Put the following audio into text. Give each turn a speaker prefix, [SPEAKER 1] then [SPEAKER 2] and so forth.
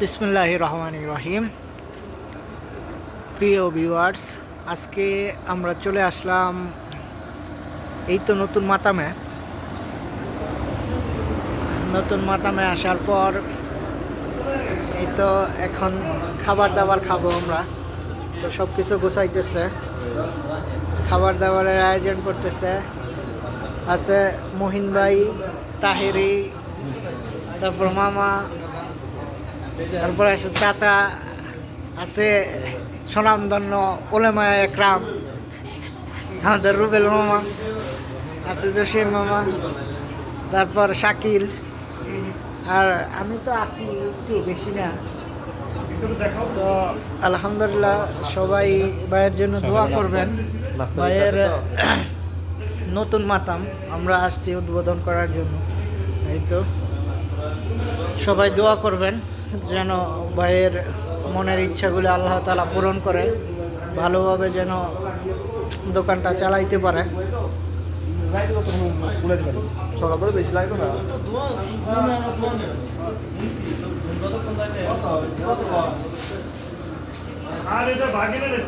[SPEAKER 1] বিসমিল্লাহির রহমানির রহিম। প্রিয় ভিউয়ার্স, আজকে আমরা চলে আসলাম এই তো নতুন মাতামে আসার পর এই তো এখন খাবার দাবার খাবো আমরা। তো সব কিছু গোছাইতেছে, খাবার দাবারের আয়োজন করতেছে। আছে মহিন ভাই, তাহেরি, তারপর মামা, তারপর আছে চাচা, আছে স্বনামধন্য ওলেমা একরাম আমাদের রুবেল মামা, আছে জসিম মামা, তারপর শাকিল, আর আমি তো আছি একটু বেশি না। তো আলহামদুলিল্লাহ, সবাই ভাইয়ের জন্য দোয়া করবেন। ভাইয়ের নতুন মাতাম আমরা আসছি উদ্বোধন করার জন্য। এই তো সবাই দোয়া করবেন যেন ভাইয়ের মনের ইচ্ছাগুলো আল্লাহ তাআলা পূরণ করে, ভালোভাবে যেন দোকানটা চালাইতে পারে।
[SPEAKER 2] সকালবেলা বেশি লাগবে না।